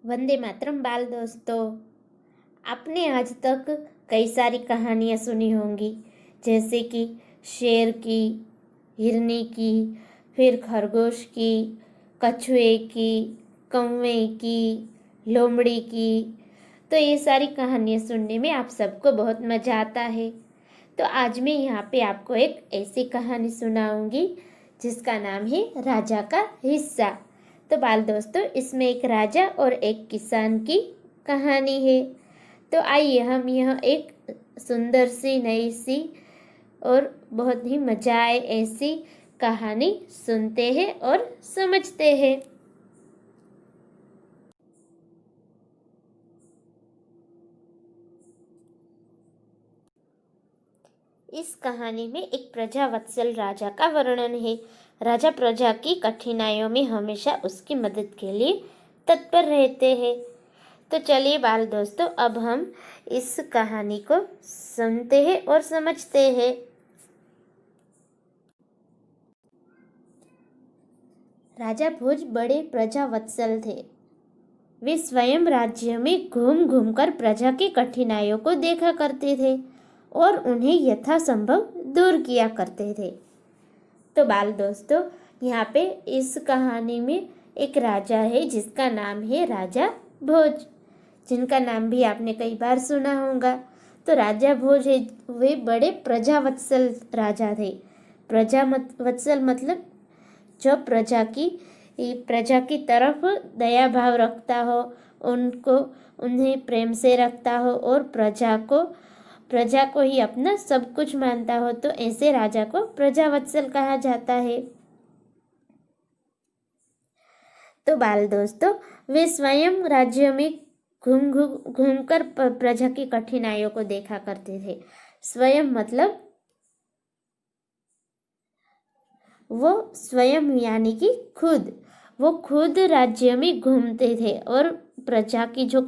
वंदे मातरम बाल दोस्तों। आपने आज तक कई सारी कहानियाँ सुनी होंगी, जैसे कि शेर की, हिरनी की, फिर खरगोश की, कछुए की, कौवे की, लोमड़ी की। तो ये सारी कहानियाँ सुनने में आप सबको बहुत मज़ा आता है। तो आज मैं यहाँ पे आपको एक ऐसी कहानी सुनाऊंगी जिसका नाम है राजा का हिस्सा। तो बाल दोस्तों, इसमें एक राजा और एक किसान की कहानी है। तो आइए हम यह एक सुंदर सी, नई सी और बहुत ही मजा आए ऐसी कहानी सुनते हैं और समझते हैं। इस कहानी में एक प्रजावत्सल राजा का वर्णन है। राजा प्रजा की कठिनाइयों में हमेशा उसकी मदद के लिए तत्पर रहते हैं। तो चलिए बाल दोस्तों, अब हम इस कहानी को सुनते हैं और समझते हैं। राजा भोज बड़े प्रजावत्सल थे। वे स्वयं राज्य में घूम घूम कर प्रजा की कठिनाइयों को देखा करते थे और उन्हें यथासंभव दूर किया करते थे। तो बाल दोस्तों, यहाँ पे इस कहानी में एक राजा है जिसका नाम है राजा भोज, जिनका नाम भी आपने कई बार सुना होगा। तो राजा भोज है, वे बड़े प्रजावत्सल राजा थे। प्रजावत्सल मतलब जो प्रजा की तरफ दया भाव रखता हो, उनको उन्हें प्रेम से रखता हो और प्रजा को ही अपना सब कुछ मानता हो, तो ऐसे राजा को प्रजावत्सल कहा जाता है। तो बाल दोस्तों, वे स्वयं राज्य में घूम घूम घूम कर प्रजा की कठिनाइयों को देखा करते थे। स्वयं मतलब वो स्वयं यानी कि खुद, वो खुद राज्य में घूमते थे और प्रजा की जो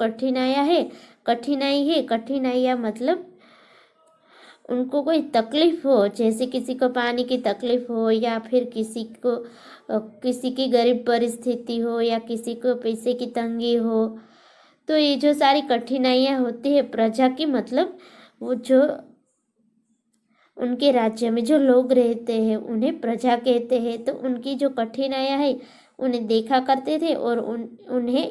कठिनाइयाँ मतलब उनको कोई तकलीफ हो, जैसे किसी को पानी की तकलीफ हो या फिर किसी की गरीब परिस्थिति हो या किसी को पैसे की तंगी हो, तो ये जो सारी कठिनाइयाँ होती है प्रजा की, मतलब वो जो उनके राज्य में जो लोग रहते हैं उन्हें प्रजा कहते हैं। तो उनकी जो कठिनाइयाँ है उन्हें देखा करते थे और उन्हें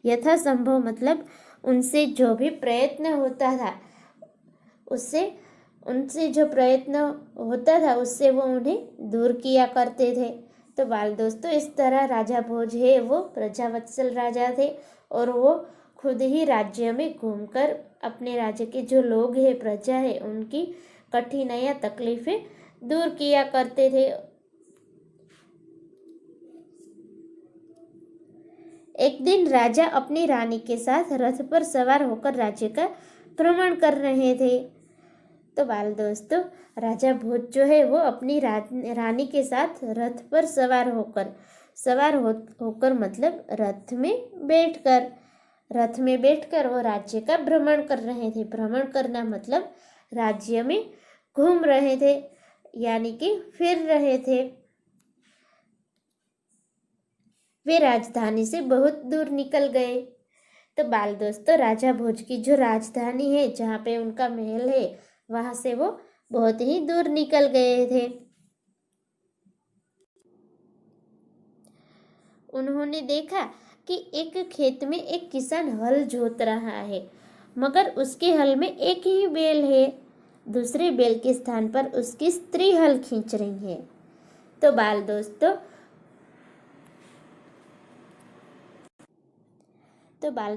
यथासंभव मतलब उनसे जो भी प्रयत्न होता था उनसे जो प्रयत्न होता था उससे वो उन्हें दूर किया करते थे। तो बाल दोस्तों, इस तरह राजा भोज है वो प्रजावत्सल राजा थे और वो खुद ही राज्य में घूमकर अपने राज्य के जो लोग हैं, प्रजा है, उनकी कठिनाइयाँ तकलीफें दूर किया करते थे। एक दिन राजा अपनी रानी के साथ रथ पर सवार होकर राज्य का भ्रमण कर रहे थे। तो बाल दोस्तों, राजा भोज जो है वो अपनी रानी के साथ रथ पर सवार होकर मतलब रथ में बैठकर वो राज्य का भ्रमण कर रहे थे। भ्रमण करना मतलब राज्य में घूम रहे थे, यानी कि फिर रहे थे। वे राजधानी से बहुत दूर निकल गए। तो बाल दोस्तों, राजा भोज की जो राजधानी है, जहाँ पे उनका महल है, वहां से वो बहुत ही दूर निकल गए थे। उन्होंने देखा कि एक खेत में एक किसान हल जोत रहा है, मगर उसके हल में एक ही बैल है। दूसरे बैल के स्थान पर उसकी स्त्री हल खींच रही है। तो बाल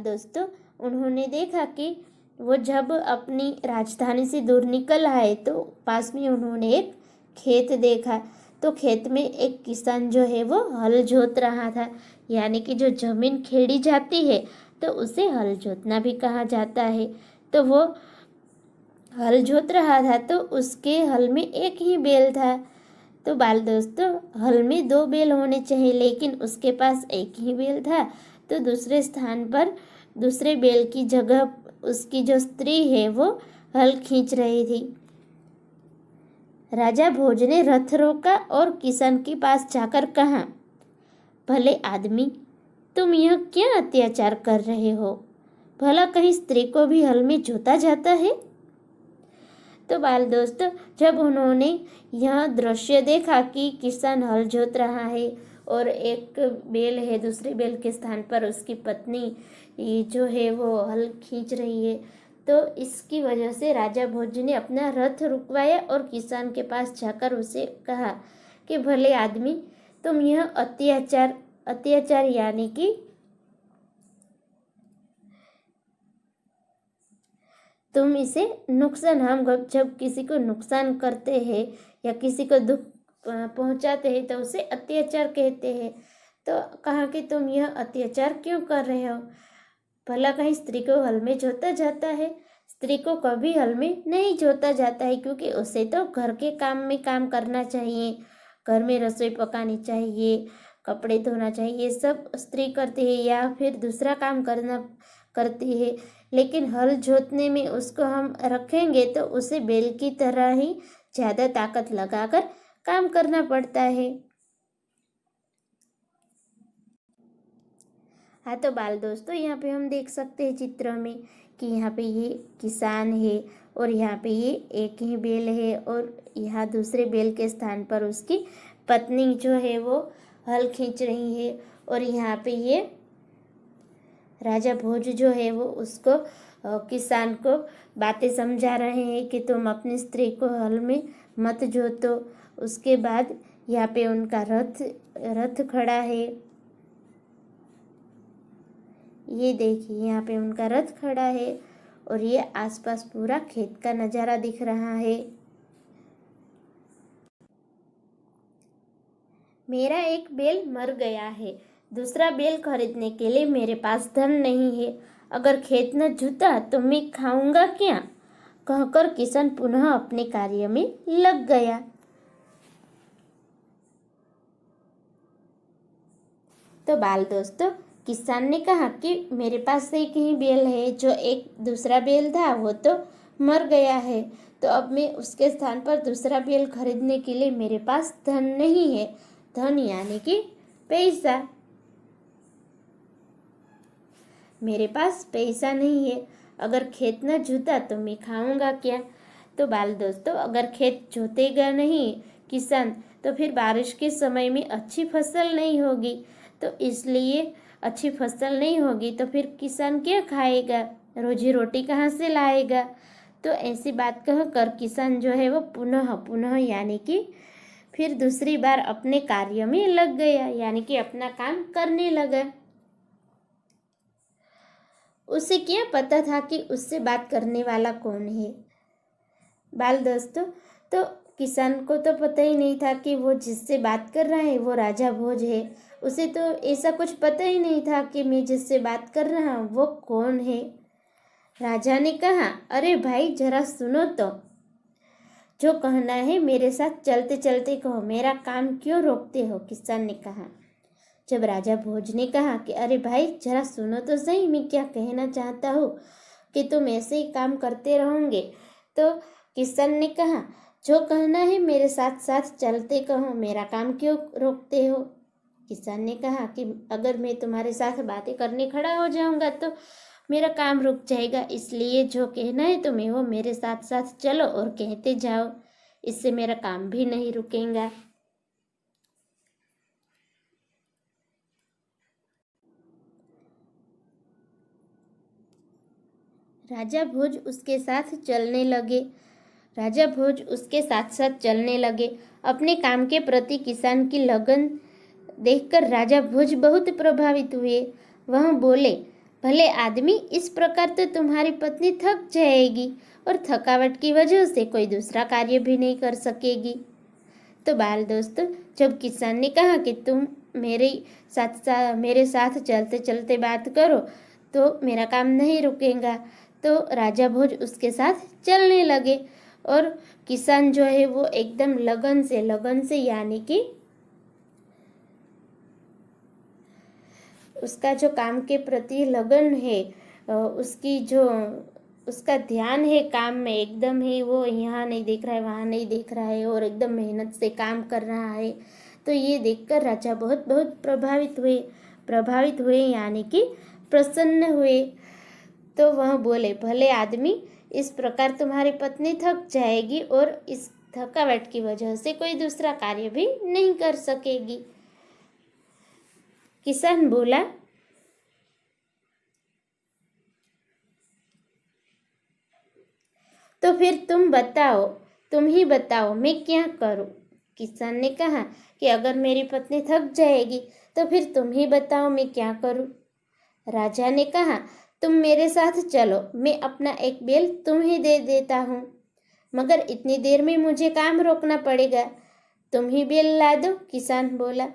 दोस्तों उन्होंने देखा कि वो जब अपनी राजधानी से दूर निकल आए तो पास में उन्होंने एक खेत देखा। तो खेत में एक किसान जो है वो हल जोत रहा था, यानी कि जो जमीन खेड़ी जाती है तो उसे हल जोतना भी कहा जाता है। तो वो हल जोत रहा था, तो उसके हल में एक ही बैल था। तो बाल दोस्तों, हल में 2 बैल होने चाहिए, लेकिन उसके पास एक ही बैल था। तो दूसरे स्थान पर दूसरे बैल की जगह उसकी जो स्त्री है वो हल खींच रही थी। राजा भोज ने रथ रोका और किसान के पास जाकर कहा, भले आदमी, तुम यह क्या अत्याचार कर रहे हो? भला कहीं स्त्री को भी हल में जोता जाता है? तो बाल दोस्तों, जब उन्होंने यह दृश्य देखा कि किसान हल जोत रहा है और एक बैल है, दूसरे बैल के स्थान पर उसकी पत्नी जो है वो हल खींच रही है, तो इसकी वजह से राजा भोज ने अपना रथ रुकवाया और किसान के पास जाकर उसे कहा कि भले आदमी, तुम यह अत्याचार यानी कि तुम इसे नुकसान, हम जब किसी को नुकसान करते हैं या किसी को दुख पहुंचाते हैं तो उसे अत्याचार कहते हैं। तो कहा कि तुम यह अत्याचार क्यों कर रहे हो? भला कहीं स्त्री को हल में जोता जाता है? स्त्री को कभी हल में नहीं जोता जाता है, क्योंकि उसे तो घर के काम में काम करना चाहिए, घर में रसोई पकानी चाहिए, कपड़े धोना चाहिए, ये सब स्त्री करती है या फिर दूसरा काम करती है। लेकिन हल जोतने में उसको हम रखेंगे तो उसे बैल की तरह ही ज़्यादा ताकत लगाकर काम करना पड़ता है। हाँ, तो बाल दोस्तों, यहाँ पे हम देख सकते हैं चित्र में कि यहाँ पे ये किसान है और यहाँ पे ये एक ही बैल है और यहाँ दूसरे बैल के स्थान पर उसकी पत्नी जो है वो हल खींच रही है और यहाँ पे ये राजा भोज जो है वो उसको किसान को बातें समझा रहे हैं कि तुम अपनी स्त्री को हल में मत जोतो। उसके बाद यहाँ पे उनका रथ खड़ा है, ये देखिए यहाँ पे उनका रथ खड़ा है और ये आसपास पूरा खेत का नज़ारा दिख रहा है। मेरा एक बैल मर गया है, दूसरा बैल खरीदने के लिए मेरे पास धन नहीं है, अगर खेत न जुता तो मैं खाऊंगा क्या? कहकर किसान पुनः अपने कार्य में लग गया। तो बाल दोस्तों, किसान ने कहा कि मेरे पास एक ही बैल है, जो एक दूसरा बैल था वो तो मर गया है, तो अब मैं उसके स्थान पर दूसरा बैल खरीदने के लिए मेरे पास धन नहीं है। धन यानी कि पैसा, मेरे पास पैसा नहीं है, अगर खेत न जोता तो मैं खाऊंगा क्या? तो बाल दोस्तों, अगर खेत जोतेगा नहीं किसान तो फिर बारिश के समय में अच्छी फसल नहीं होगी, तो इसलिए अच्छी फसल नहीं होगी तो फिर किसान क्या खाएगा, रोजी रोटी कहाँ से लाएगा? तो ऐसी बात कहकर किसान जो है वो पुनः यानी कि फिर दूसरी बार अपने कार्य में लग गया, यानी कि अपना काम करने लगा। उसे क्या पता था कि उससे बात करने वाला कौन है? बाल दोस्तों, तो किसान को तो पता ही नहीं था कि वो जिससे बात कर रहा है वो राजा भोज है। उसे तो ऐसा कुछ पता ही नहीं था कि मैं जिससे बात कर रहा हूँ वो कौन है। राजा ने कहा, अरे भाई जरा सुनो तो, जो कहना है मेरे साथ चलते चलते कहो, मेरा काम क्यों रोकते हो? किसान ने कहा। जब राजा भोज ने कहा कि अरे भाई जरा सुनो तो सही, मैं क्या कहना चाहता हूँ, कि तुम ऐसे ही काम करते रहोगे, तो किसान ने कहा, जो कहना है मेरे साथ साथ चलते कहो, मेरा काम क्यों रोकते हो? किसान ने कहा कि अगर मैं तुम्हारे साथ बातें करने खड़ा हो जाऊंगा तो मेरा काम रुक जाएगा, इसलिए जो कहना है तुम्हें वो मेरे साथ साथ चलो और कहते जाओ, इससे मेरा काम भी नहीं रुकेगा। राजा भोज उसके साथ चलने लगे। अपने काम के प्रति किसान की लगन देखकर राजा भोज बहुत प्रभावित हुए। वह बोले, भले आदमी, इस प्रकार तो तुम्हारी पत्नी थक जाएगी और थकावट की वजह से कोई दूसरा कार्य भी नहीं कर सकेगी। तो बाल दोस्तों, जब किसान ने कहा कि तुम मेरे साथ चलते चलते बात करो तो मेरा काम नहीं रुकेगा, तो राजा भोज उसके साथ चलने लगे और किसान जो है वो एकदम लगन से यानी कि उसका जो काम के प्रति लगन है, उसका ध्यान है काम में, एकदम ही वो यहाँ नहीं देख रहा है वहाँ नहीं देख रहा है और एकदम मेहनत से काम कर रहा है। तो ये देखकर राजा बहुत बहुत प्रभावित हुए प्रभावित हुए यानी कि प्रसन्न हुए। तो वह बोले, भले आदमी, इस प्रकार तुम्हारी पत्नी थक जाएगी और इस थकावट की वजह से कोई दूसरा कार्य भी नहीं कर सकेगी। किसान बोला, तो फिर तुम ही बताओ मैं क्या करूं। किसान ने कहा कि अगर मेरी पत्नी थक जाएगी तो फिर तुम ही बताओ मैं क्या करूं। राजा ने कहा, तुम मेरे साथ चलो, मैं अपना एक बैल तुम्हें दे देता हूँ, मगर इतनी देर में मुझे काम रोकना पड़ेगा, तुम ही बैल ला दो। किसान बोला।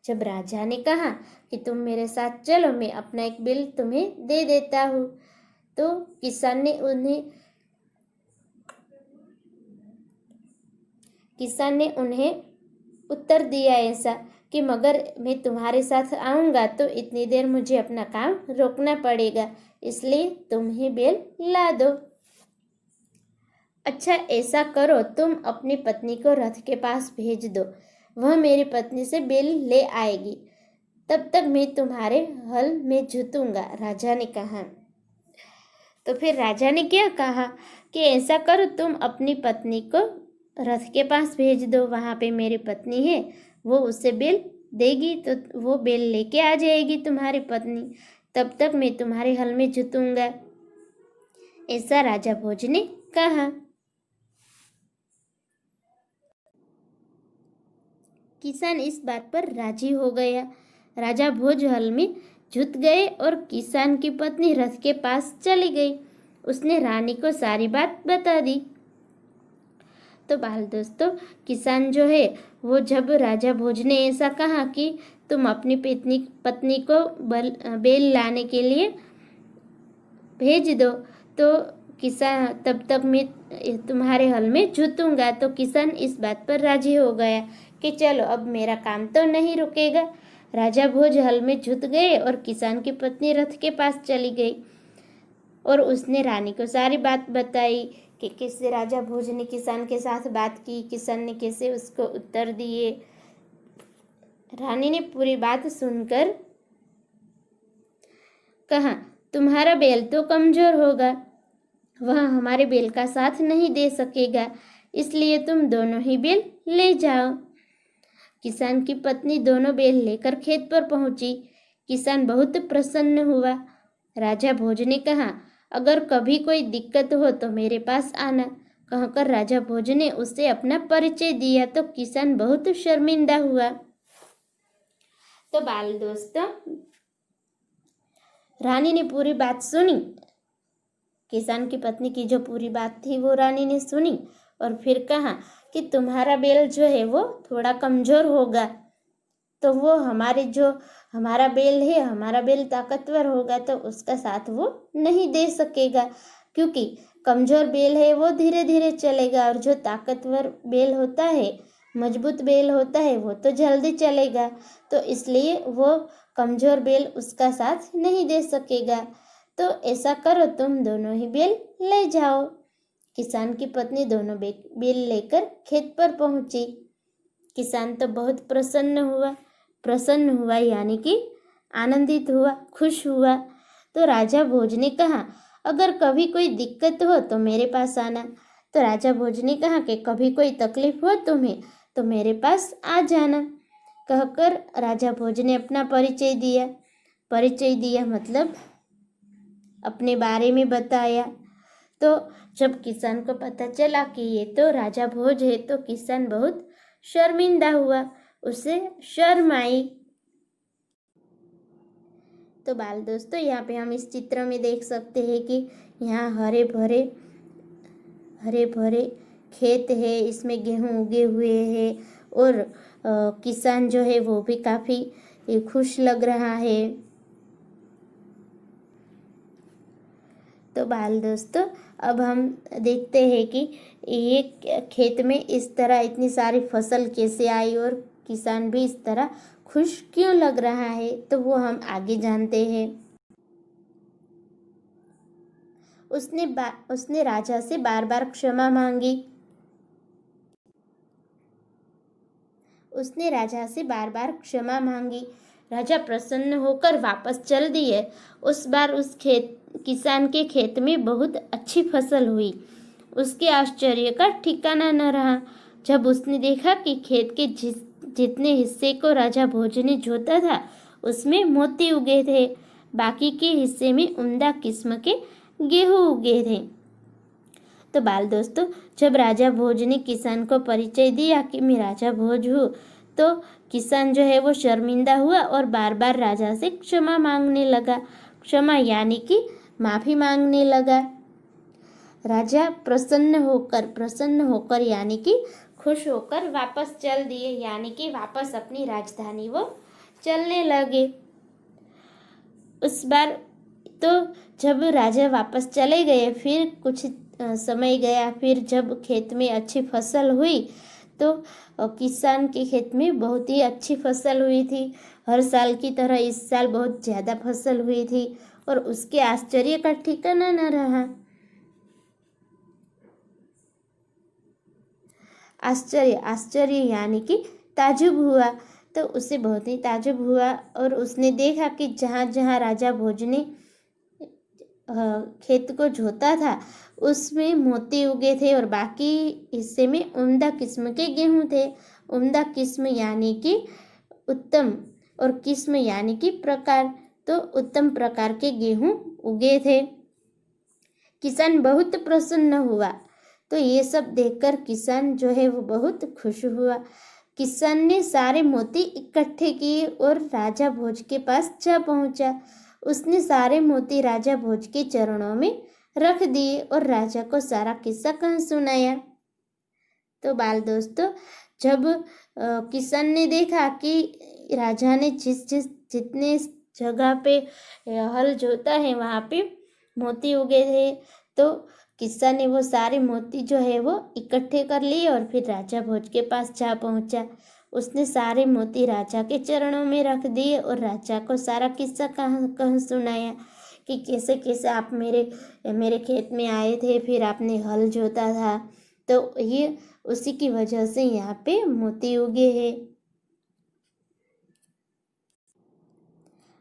जब राजा ने कहा कि तुम मेरे साथ चलो, मैं अपना एक बैल तुम्हें दे देता हूँ, तो किसान ने उन्हें उत्तर दिया ऐसा कि मगर मैं तुम्हारे साथ आऊँगा तो इतनी देर मुझे अपना काम रोकना पड़ेगा, इसलिए तुम ही बैल ला दो। अच्छा, ऐसा करो, तुम अपनी पत्नी को रथ के पास भेज दो, वह मेरी पत्नी से बैल ले आएगी, तब तक मैं तुम्हारे हल में जुतूंगा। राजा ने कहा। तो फिर राजा ने क्या कहा कि ऐसा करो, तुम अपनी पत्नी को रथ के पास भेज दो, वहाँ पे मेरी पत्नी है, वो उससे बैल देगी तो वो बैल लेके आ जाएगी तुम्हारी पत्नी, तब तक मैं तुम्हारे हल में जुतूंगा। ऐसा राजा भोज ने कहा। किसान इस बात पर राजी हो गया। राजा भोज हल में जुत गए और किसान की पत्नी रथ के पास चली गई। उसने रानी को सारी बात बता दी। तो बाल दोस्तों, किसान जो है वो, जब राजा भोज ने ऐसा कहा कि तुम अपनी पत्नी को बैल लाने के लिए भेज दो, तो किसान, तब तक मैं तुम्हारे हल में जुतूंगा, तो किसान इस बात पर राजी हो गया कि चलो अब मेरा काम तो नहीं रुकेगा। राजा भोज हल में जुत गए और किसान की पत्नी रथ के पास चली गई और उसने रानी को सारी बात बताई कि कैसे राजा भोज ने किसान के साथ बात की, किसान ने कैसे उसको उत्तर दिए। रानी ने पूरी बात सुनकर कहा, तुम्हारा बैल तो कमजोर होगा, वह हमारे बैल का साथ नहीं दे सकेगा, इसलिए तुम दोनों ही बैल ले जाओ। किसान की पत्नी दोनों बैल लेकर खेत पर पहुंची। किसान बहुत प्रसन्न हुआ। राजा भोज ने कहा, अगर कभी कोई दिक्कत हो तो मेरे पास आना, कहकर राजा भोज ने उसे अपना परिचय दिया। तो किसान बहुत शर्मिंदा हुआ। तो बाल दोस्तों, रानी ने पूरी बात सुनी। किसान की पत्नी की जो पूरी बात थी वो रानी ने सुनी और फिर कहा कि तुम्हारा बैल जो है वो थोड़ा कमजोर होगा, तो वो हमारा बैल ताकतवर होगा, तो उसका साथ वो नहीं दे सकेगा, क्योंकि कमजोर बैल है वो धीरे धीरे चलेगा और जो ताकतवर बैल होता है, मजबूत बैल होता है, वो तो जल्दी चलेगा, तो इसलिए वो कमजोर बैल उसका साथ नहीं दे सकेगा। तो ऐसा करो, तुम दोनों ही बैल ले जाओ। किसान की पत्नी दोनों बैल लेकर खेत पर पहुंची। किसान तो बहुत प्रसन्न हुआ यानी कि आनंदित हुआ, खुश हुआ। तो राजा भोज ने कहा, अगर कभी कोई दिक्कत हो तो मेरे पास आना। तो राजा भोज ने कहा कि कभी कोई तकलीफ हो तुम्हें तो मेरे पास आ जाना, कहकर राजा भोज ने अपना परिचय दिया मतलब अपने बारे में बताया। तो जब किसान को पता चला कि ये तो राजा भोज है, तो किसान बहुत शर्मिंदा हुआ, उसे शर्म आई। तो बाल दोस्तों, यहाँ पे हम इस चित्र में देख सकते हैं कि यहाँ हरे भरे खेत है, इसमें गेहूँ उगे हुए हैं और किसान जो है वो भी काफ़ी खुश लग रहा है। तो बाल दोस्तों, अब हम देखते हैं कि ये खेत में इस तरह इतनी सारी फसल कैसे आई और किसान भी इस तरह खुश क्यों लग रहा है, तो वो हम आगे जानते हैं। उसने राजा से बार बार क्षमा मांगी। राजा प्रसन्न होकर वापस चल दिए। उस बार उस किसान के खेत में बहुत अच्छी फसल हुई। उसके आश्चर्य का ठिकाना न रहा जब उसने देखा कि खेत के जितने हिस्से को राजा भोज ने जोता था उसमें मोती उगे थे, बाकी के हिस्से में उम्दा किस्म के गेहूं उगे थे। तो बाल दोस्तों, जब राजा भोज ने किसान को परिचय दिया कि मैं राजा भोज हूँ, तो किसान जो है वो शर्मिंदा हुआ और बार बार राजा से क्षमा मांगने लगा। क्षमा यानी कि माफी मांगने लगा। राजा प्रसन्न होकर यानी कि खुश होकर वापस चल दिए, यानी कि वापस अपनी राजधानी वो चलने लगे। उस बार तो जब राजा वापस चले गए, फिर कुछ समय गया, फिर जब खेत में अच्छी फसल हुई तो किसान के खेत में बहुत ही अच्छी फसल हुई थी। हर साल की तरह इस साल बहुत ज़्यादा फसल हुई थी और उसके आश्चर्य का ठिकाना न रहा। आश्चर्य यानी कि ताजुब हुआ। तो उसे बहुत ही ताजुब हुआ और उसने देखा कि जहाँ जहाँ राजा भोज ने खेत को जोता था उसमें मोती उगे थे और बाकी हिस्से में उम्दा किस्म के गेहूं थे। उम्दा किस्म यानी कि उत्तम और किस्म यानी कि प्रकार, तो उत्तम प्रकार के गेहूं उगे थे। किसान बहुत प्रसन्न हुआ। तो ये सब देखकर किसान जो है वो बहुत खुश हुआ। किसान ने सारे मोती इकट्ठे किए और राजा भोज के पास जा पहुंचा। उसने सारे मोती राजा भोज के चरणों में रख दिए और राजा को सारा किस्सा कह सुनाया। तो बाल दोस्तों, जब किसान ने देखा कि राजा ने जितने जगह पे हल जोता है वहाँ पे मोती उगे थे, तो किसान ने वो सारे मोती जो है वो इकट्ठे कर लिए और फिर राजा भोज के पास जा पहुँचा। उसने सारे मोती राजा के चरणों में रख दिए और राजा को सारा किस्सा कह सुनाया कि कैसे कैसे आप मेरे खेत में आए थे, फिर आपने हल जोता था, तो ये उसी की वजह से यहाँ पे मोती उगे हैं।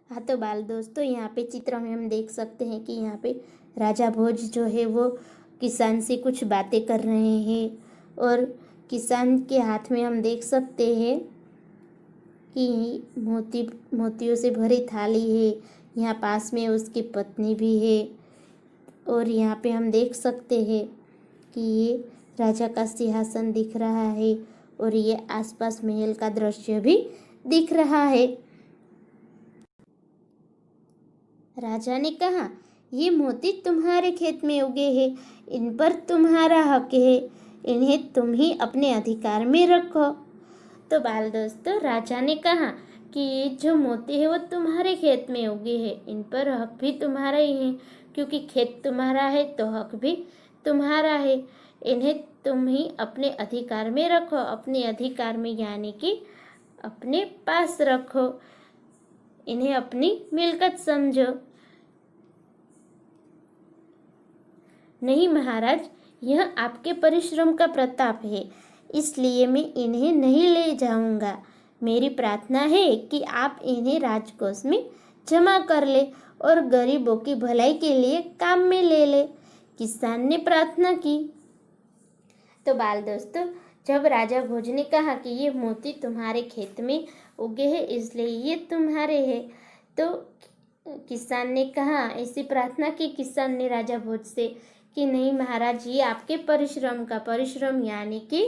हाँ, तो बाल दोस्तों, यहाँ पे चित्र में हम देख सकते हैं कि यहाँ पे राजा भोज जो है वो किसान से कुछ बातें कर रहे हैं और किसान के हाथ में हम देख सकते हैं कि मोतियों से भरी थाली है। यहाँ पास में उसकी पत्नी भी है और यहाँ पे हम देख सकते हैं कि ये राजा का सिंहासन दिख रहा है और ये आसपास महल का दृश्य भी दिख रहा है। राजा ने कहा, ये मोती तुम्हारे खेत में उगे हैं, इन पर तुम्हारा हक है, इन्हें तुम ही अपने अधिकार में रखो। तो बाल दोस्तों, राजा ने कहा कि ये जो मोती है वो तुम्हारे खेत में उगे हैं, इन पर हक भी तुम्हारा ही है, क्योंकि खेत तुम्हारा है तो हक भी तुम्हारा है। इन्हें तुम ही अपने अधिकार में रखो, अपने अधिकार में यानी कि अपने पास रखो, इन्हें अपनी मिल्कत समझो। नहीं महाराज, यह आपके परिश्रम का प्रताप है, इसलिए मैं इन्हें नहीं ले जाऊंगा। मेरी प्रार्थना है कि आप इन्हें राजकोष में जमा कर ले और गरीबों की भलाई के लिए काम में ले ले। किसान ने प्रार्थना की। तो बाल दोस्तों, जब राजा भोज ने कहा कि ये मोती तुम्हारे खेत में उगे हैं इसलिए ये तुम्हारे हैं, तो किसान ने कहा, ऐसी प्रार्थना की किसान ने राजा भोज से कि नहीं महाराज, ये आपके परिश्रम का, परिश्रम यानी कि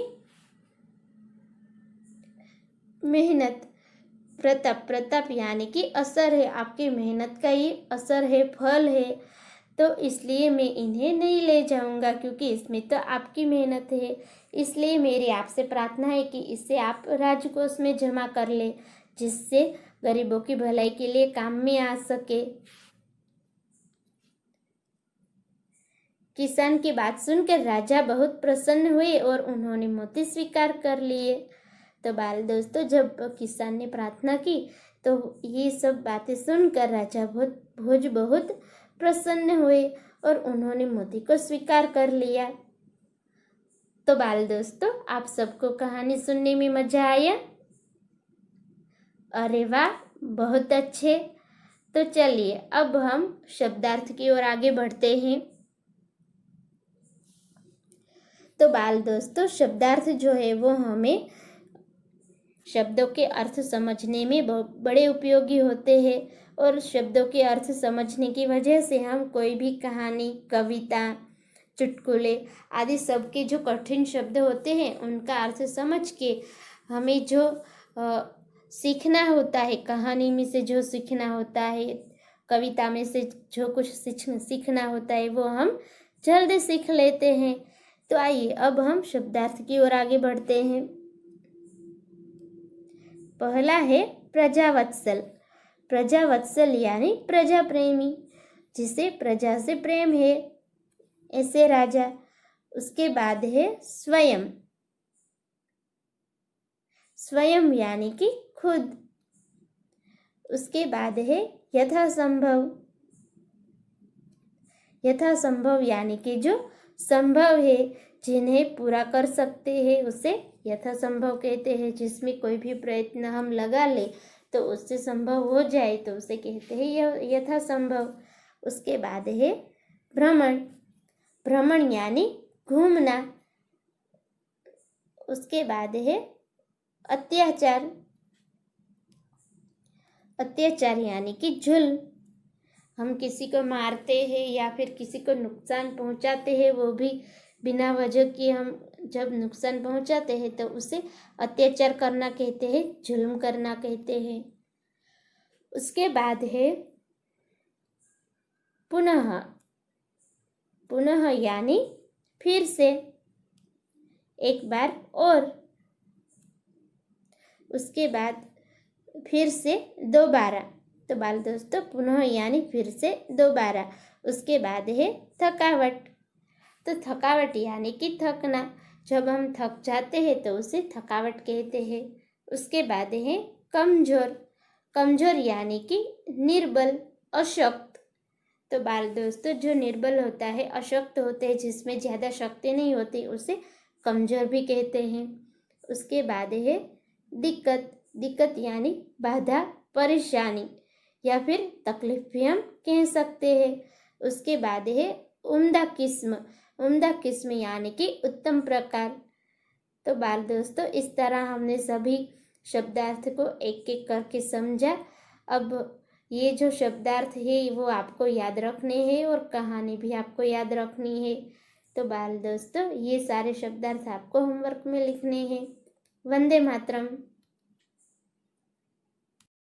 मेहनत, प्रताप यानी कि असर है, आपकी मेहनत का ये असर है, फल है, तो इसलिए मैं इन्हें नहीं ले जाऊंगा क्योंकि इसमें तो आपकी मेहनत है। इसलिए मेरी आपसे प्रार्थना है कि इसे आप राजकोष में जमा कर ले, जिससे गरीबों की भलाई के लिए काम में आ सके। किसान की बात सुनकर राजा बहुत प्रसन्न हुए और उन्होंने मोती स्वीकार कर लिए। तो बाल दोस्तों, जब किसान ने प्रार्थना की तो ये सब बातें सुनकर राजा भोज बहुत प्रसन्न हुए और उन्होंने मोती को स्वीकार कर लिया। तो बाल दोस्तों, आप सबको कहानी सुनने में मजा आया? अरे वाह, बहुत अच्छे। तो चलिए अब हम शब्दार्थ की ओर आगे बढ़ते हैं। तो बाल दोस्तों, शब्दार्थ जो है वो हमें शब्दों के अर्थ समझने में बड़े उपयोगी होते हैं, और शब्दों के अर्थ समझने की वजह से हम कोई भी कहानी, कविता, चुटकुले आदि सबके जो कठिन शब्द होते हैं उनका अर्थ समझ के हमें जो सीखना होता है, कहानी में से जो सीखना होता है, कविता में से जो कुछ सीखना होता है वो हम जल्द सीख लेते हैं। तो आइए अब हम शब्दार्थ की ओर आगे बढ़ते हैं। पहला है प्रजावत्सल। प्रजावत्सल यानी प्रजा प्रेमी, जिसे प्रजा से प्रेम है, ऐसे राजा। उसके बाद है स्वयं। स्वयं यानी कि खुद। उसके बाद है यथासंभव। यथासंभव यानी कि जो संभव है, जिन्हें पूरा कर सकते हैं, उसे यथासंभव कहते हैं। जिसमें कोई भी प्रयत्न हम लगा ले तो उससे संभव हो जाए तो उसे कहते हैं यथासंभव। उसके बाद है भ्रमण। भ्रमण यानी घूमना। उसके बाद है अत्याचार। अत्याचार यानी कि जुल्म। हम किसी को मारते हैं या फिर किसी को नुकसान पहुंचाते हैं, वो भी बिना वजह की हम जब नुकसान पहुंचाते हैं तो उसे अत्याचार करना कहते हैं, जुल्म करना कहते हैं। उसके बाद है पुनः। पुनः यानी फिर से, एक बार और। उसके बाद फिर से दोबारा। तो बाल दोस्तों, पुनः यानी फिर से दोबारा। उसके बाद है थकावट। तो थकावट यानी कि थकना। जब हम थक जाते हैं तो उसे थकावट कहते हैं। उसके बाद है कमजोर। कमजोर यानी कि निर्बल, अशक्त। तो बाल दोस्तों, जो निर्बल होता है, अशक्त होते हैं, जिसमें ज़्यादा शक्ति नहीं होती, उसे कमजोर भी कहते हैं। उसके बाद है दिक्कत। दिक्कत यानी बाधा, परेशानी या फिर तकलीफ भी हम कह सकते हैं। उसके बाद है उम्दा किस्म। उम्दा किस्म यानी कि उत्तम प्रकार। तो बाल दोस्तों, इस तरह हमने सभी शब्दार्थ को एक एक करके समझा। अब ये जो शब्दार्थ है वो आपको याद रखने हैं और कहानी भी आपको याद रखनी है। तो बाल दोस्तों, ये सारे शब्दार्थ आपको होमवर्क में लिखने हैं। वंदे मातरम।